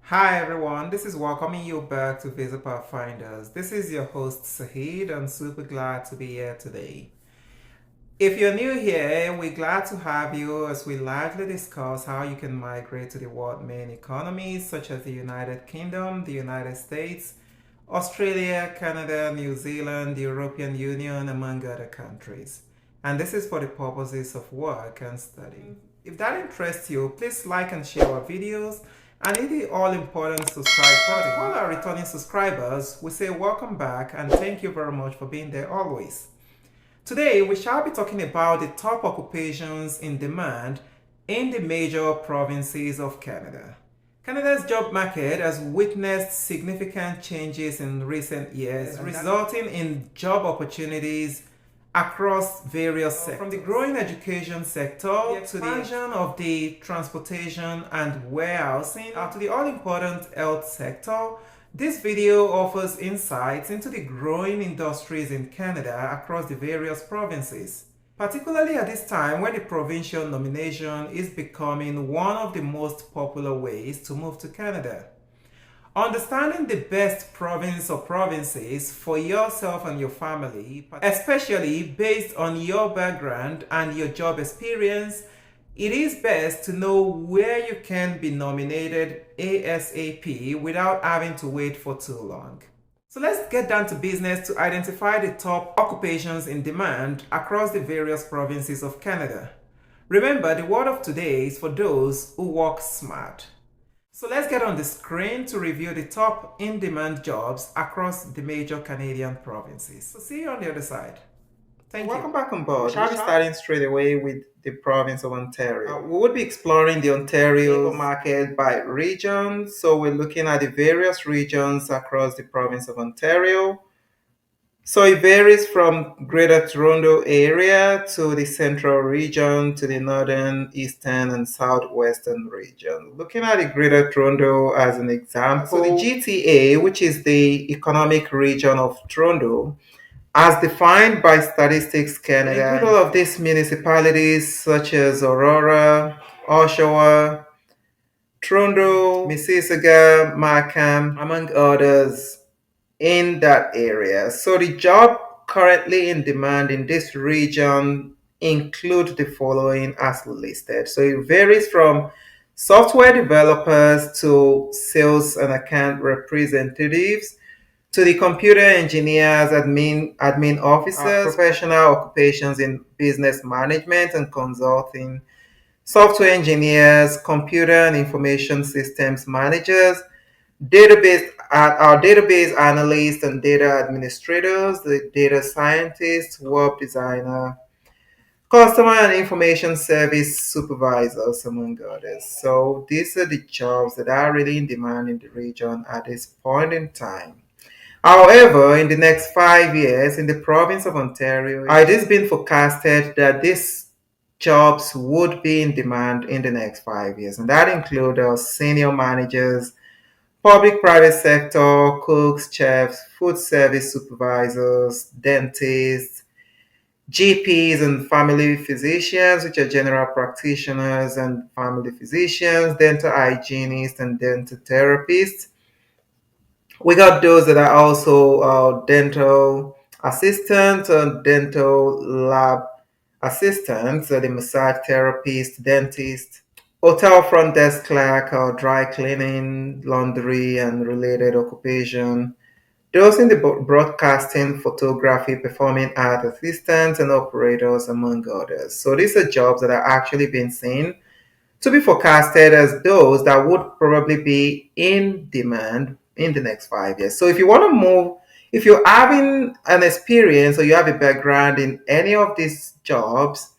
Hi everyone, this is welcoming you back to Visit Pathfinders. This is your host Sahid. I'm super glad to be here today. If you're new here, we're glad to have you as we largely discuss how you can migrate to the world main economies such as the United Kingdom, the United States, Australia, Canada, New Zealand, the European Union, among other countries. And this is for the purposes of work and study. If that interests you, please like and share our videos and hit the all important subscribe button. To all our returning subscribers, we say welcome back and thank you very much for being there always. Today, we shall be talking about the top occupations in demand in the major provinces of Canada. Canada's job market has witnessed significant changes in recent years, resulting in job opportunities across various sectors. From the growing education sector to the expansion of the transportation and warehousing to the all-important health sector, this video offers insights into the growing industries in Canada across the various provinces, particularly at this time when the provincial nomination is becoming one of the most popular ways to move to Canada. Understanding the best province or provinces for yourself and your family, especially based on your background and your job experience, it is best to know where you can be nominated ASAP without having to wait for too long. So let's get down to business to identify the top occupations in demand across the various provinces of Canada. Remember, the word of today is for those who work smart. So let's get on the screen to review the top in-demand jobs across the major Canadian provinces. So see you on the other side. Thank you. Welcome back on board. We shall be starting straight away with the province of Ontario. We would be exploring the Ontario labor market by region. So we're looking at the various regions across the province of Ontario. So it varies from Greater Toronto area to the central region to the northern, eastern, and southwestern region. Looking at the Greater Toronto as an example, so the GTA, which is the economic region of Toronto, as defined by Statistics Canada, include all of these municipalities such as Aurora, Oshawa, Toronto, Mississauga, Markham, among others in that area. So the job currently in demand in this region include the following as listed. So it varies from software developers to sales and account representatives to the computer engineers, admin officers, professional occupations in business management and consulting, software engineers, computer and information systems managers, our database analysts and data administrators, the data scientists, web designer, customer and information service supervisors, among others. So these are the jobs that are really in demand in the region at this point in time. However, in the next 5 years, in the province of Ontario, it has been forecasted that these jobs would be in demand in the next 5 years, and that includes senior managers, public private sector, cooks, chefs, food service supervisors, dentists, GPs and family physicians, which are general practitioners and family physicians, dental hygienists and dental therapists. We got those that are also dental assistants and dental lab assistants, the massage therapist, dentist, hotel front desk clerk, or dry cleaning, laundry, and related occupation. Those in the broadcasting, photography, performing art assistants, and operators, among others. So these are jobs that are actually being seen to be forecasted as those that would probably be in demand in the next 5 years. So if you want to move, if you're having an experience or you have a background in any of these jobs,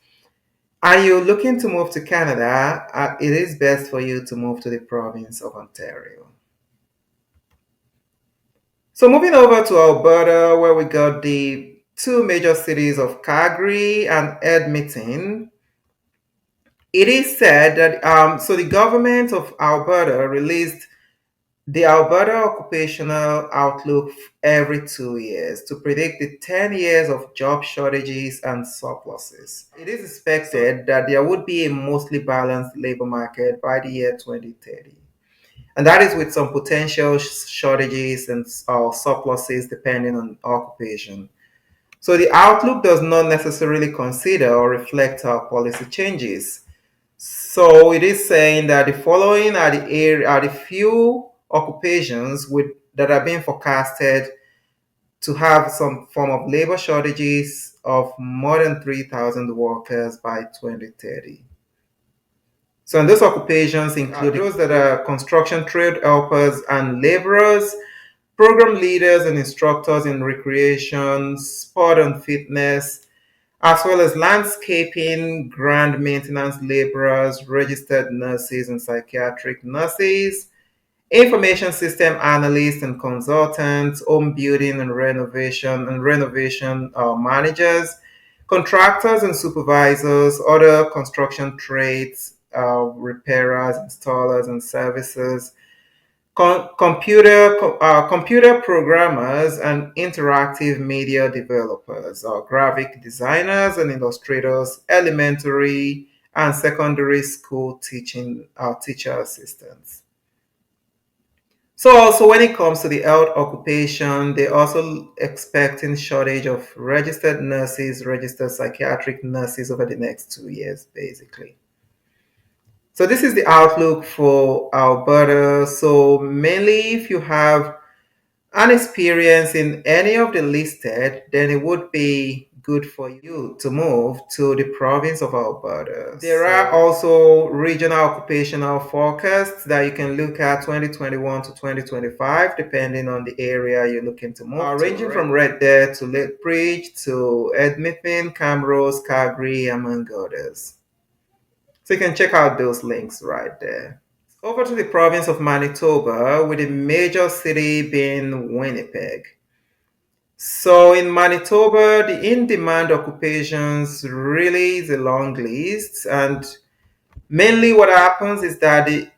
and you're looking to move to Canada, it is best for you to move to the province of Ontario. So moving over to Alberta, where we got the two major cities of Calgary and Edmonton. It is said that so the government of Alberta released the Alberta Occupational Outlook every 2 years to predict the 10 years of job shortages and surpluses. It is expected that there would be a mostly balanced labor market by the year 2030. and that is with some potential shortages and surpluses depending on occupation. So the outlook does not necessarily consider or reflect our policy changes. So it is saying that the following are the few occupations that are being forecasted to have some form of labor shortages of more than 3,000 workers by 2030. So, and those occupations include those that are construction trade helpers and laborers, program leaders and instructors in recreation, sport and fitness, as well as landscaping, ground maintenance laborers, registered nurses and psychiatric nurses, information system analysts and consultants, home building and renovation managers, contractors and supervisors, other construction trades, repairers, installers and services, computer programmers and interactive media developers, graphic designers and illustrators, elementary and secondary school teacher assistants. So also when it comes to the health occupation, they're also expecting shortage of registered nurses, registered psychiatric nurses over the next 2 years, basically. So this is the outlook for Alberta. So mainly if you have an experience in any of the listed, then it would be good for you to move to the province of Alberta. There are also regional occupational forecasts that you can look at 2021 to 2025, depending on the area you're looking to move to, ranging from Red Deer to Lethbridge to Edmonton, Camrose, Calgary, among others. So you can check out those links right there. Over to the province of Manitoba, with the major city being Winnipeg. So in Manitoba, the in-demand occupations really is a long list, and mainly what happens is that the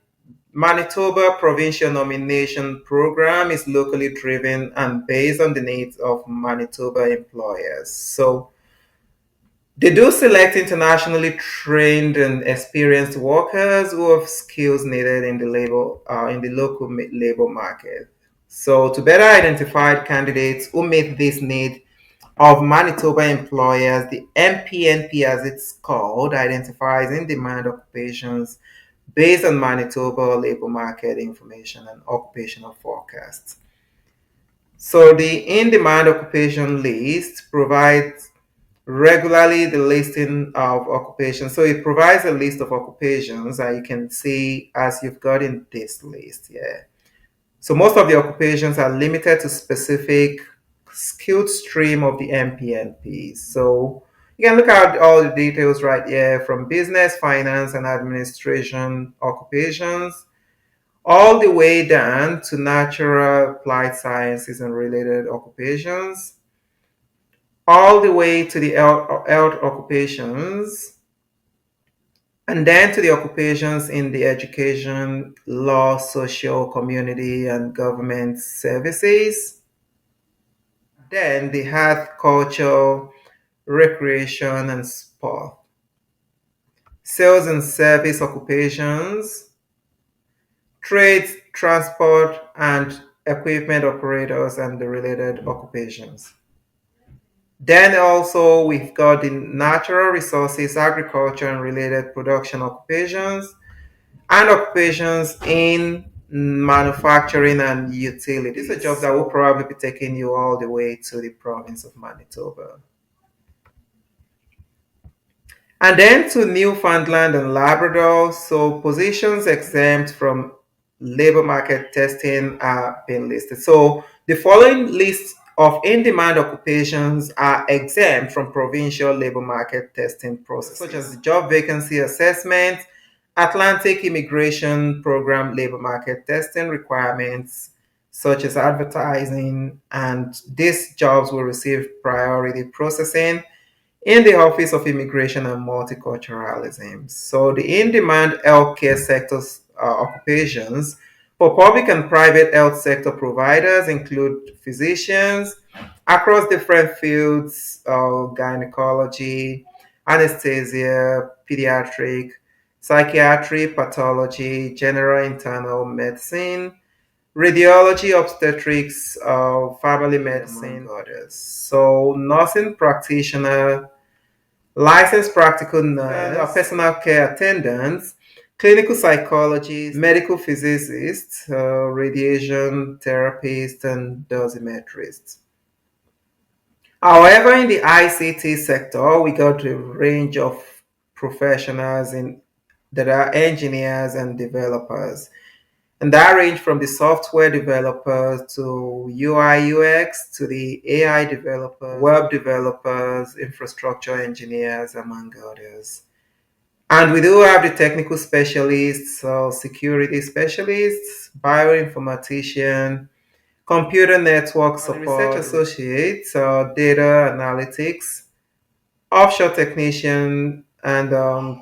Manitoba provincial nomination program is locally driven and based on the needs of Manitoba employers. So they do select internationally trained and experienced workers who have skills needed in the local labor market. So to better identify candidates who meet this need of Manitoba employers, the MPNP, as it's called, identifies in-demand occupations based on Manitoba labor market information and occupational forecasts. So the in-demand occupation list provides regularly the listing of occupations. So it provides a list of occupations that you can see as you've got in this list. Yeah. So most of the occupations are limited to specific skilled stream of the MPNP. So you can look at all the details right here from business, finance, and administration occupations, all the way down to natural applied sciences and related occupations, all the way to the health occupations, and then to the occupations in the education, law, social, community, and government services. Then the health, culture, recreation, and sport. Sales and service occupations, trades, transport, and equipment operators, and the related occupations. Then also we've got the natural resources, agriculture and related production occupations, and occupations in manufacturing and utilities. These are jobs that will probably be taking you all the way to the province of Manitoba. And then to Newfoundland and Labrador, so positions exempt from labor market testing are being listed. So the following list of in-demand occupations are exempt from provincial labor market testing processes, such as the job vacancy assessment, Atlantic Immigration Program labor market testing requirements, such as advertising, and these jobs will receive priority processing in the Office of Immigration and Multiculturalism. So the in-demand healthcare sector's occupations for public and private health sector providers include physicians across different fields, gynecology, anesthesia, pediatric, psychiatry, pathology, general internal medicine, radiology, obstetrics, family medicine, among others. So, nursing practitioner, licensed practical nurse, personal care attendants, clinical psychologists, medical physicists, radiation therapists, and dosimetrists. However, in the ICT sector, we got a range of professionals that are engineers and developers. And that range from the software developers to UI UX to the AI developers, web developers, infrastructure engineers, among others. And we do have the technical specialists, so security specialists, bioinformatician, computer network support, research associates, data analytics, offshore technician, and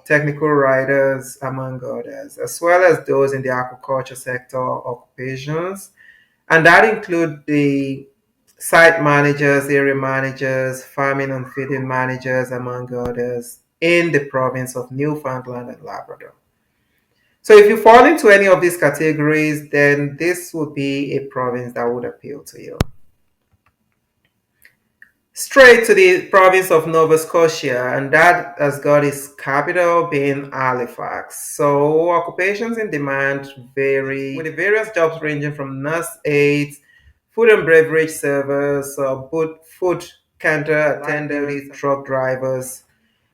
technical writers, among others, as well as those in the aquaculture sector occupations. And that include the site managers, area managers, farming and feeding managers, among others, in the province of Newfoundland and Labrador. So if you fall into any of these categories, then this would be a province that would appeal to you. Straight to the province of Nova Scotia, and that has got its capital being Halifax. So occupations in demand vary, with the various jobs ranging from nurse aides, food and beverage servers, food counter attendants, truck drivers,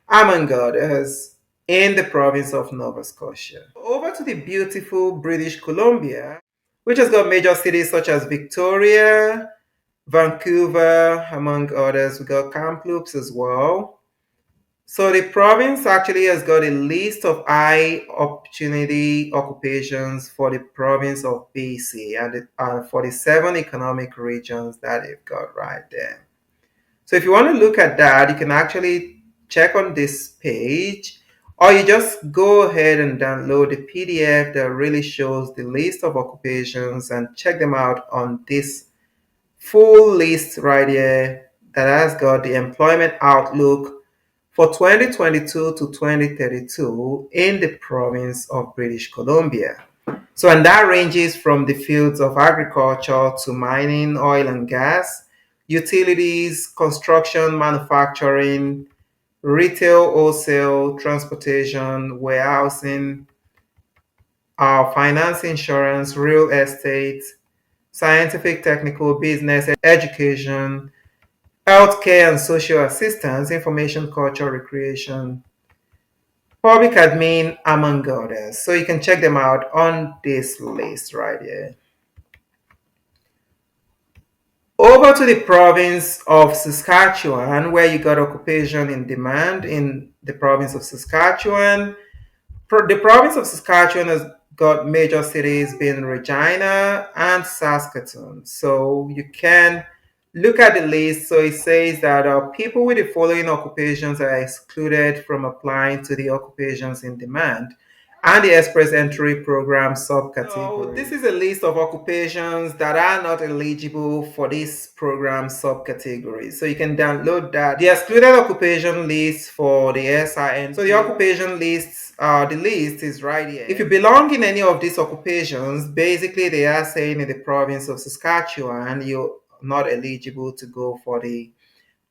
among others, in the province of Nova Scotia. Over to the beautiful British Columbia, which has got major cities such as Victoria, Vancouver, among others. We got Kamloops as well. So the province actually has got a list of high opportunity occupations for the province of BC and for the 7 economic regions that they've got right there. So if you want to look at that, you can actually check on this page, or you just go ahead and download the PDF that really shows the list of occupations and check them out on this full list right here that has got the employment outlook for 2022 to 2032 in the province of British Columbia. So, and that ranges from the fields of agriculture to mining, oil and gas, utilities, construction, manufacturing, retail, wholesale, transportation, warehousing, finance, insurance, real estate, scientific, technical, business, education, healthcare and social assistance, information, culture, recreation, public admin, among others. So you can check them out on this list right here. Over to the province of Saskatchewan, where you got occupation in demand in the province of Saskatchewan. The province of Saskatchewan has got major cities being Regina and Saskatoon. So you can look at the list. So it says that people with the following occupations are excluded from applying to the occupations in demand and the Express Entry Program subcategory. So this is a list of occupations that are not eligible for this program subcategory. So you can download that. The excluded occupation list for the SIN. So the occupation lists, the list is right here. If you belong in any of these occupations, basically they are saying in the province of Saskatchewan, you're not eligible to go for the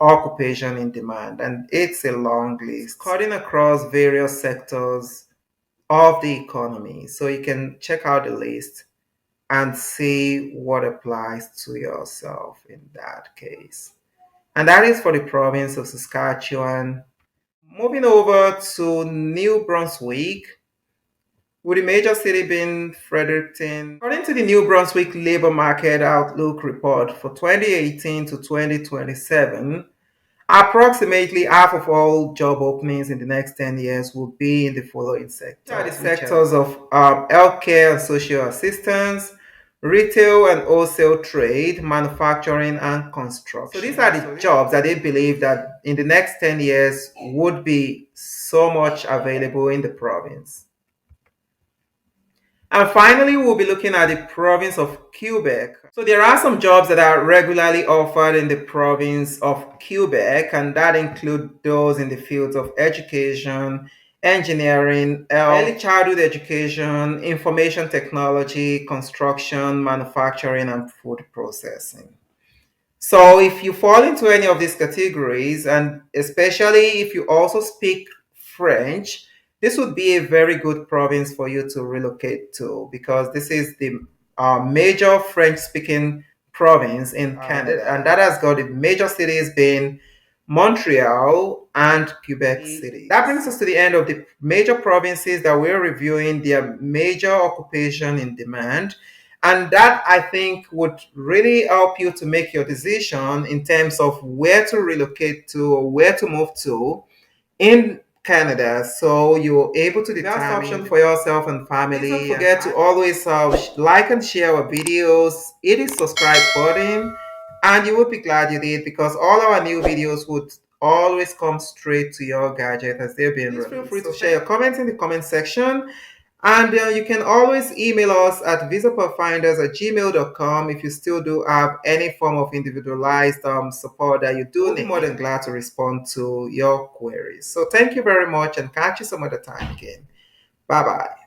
occupation in demand. And it's a long list cutting across various sectors of the economy. So you can check out the list and see what applies to yourself in that case. And that is for the province of Saskatchewan. Moving over to New Brunswick, with the major city being Fredericton. According to the New Brunswick Labor Market Outlook report for 2018 to 2027, approximately half of all job openings in the next 10 years will be in the following sectors. The sectors of healthcare and social assistance, retail and wholesale trade, manufacturing and construction. So these are the jobs that they believe that in the next 10 years would be so much available in the province. And finally, we'll be looking at the province of Quebec. So there are some jobs that are regularly offered in the province of Quebec, and that include those in the fields of education, engineering, early childhood education, information technology, construction, manufacturing, and food processing. So if you fall into any of these categories, and especially if you also speak French, this would be a very good province for you to relocate to because this is the major French-speaking province in Canada, and that has got the major cities being Montreal and Quebec City. That brings us to the end of the major provinces that we're reviewing, their major occupation in demand. And that I think would really help you to make your decision in terms of where to relocate to or where to move to in Canada. So you're able to determine the best option for yourself and family. Please don't forget to always like and share our videos, hit the subscribe button, and you will be glad you did because all our new videos would always come straight to your gadget as they're being released. Feel free to share your comments in the comment section. And you can always email us at visapathfinders@gmail.com if you still do have any form of individualized support that you do need. We'll be more than glad to respond to your queries. So thank you very much and catch you some other time again. Bye bye.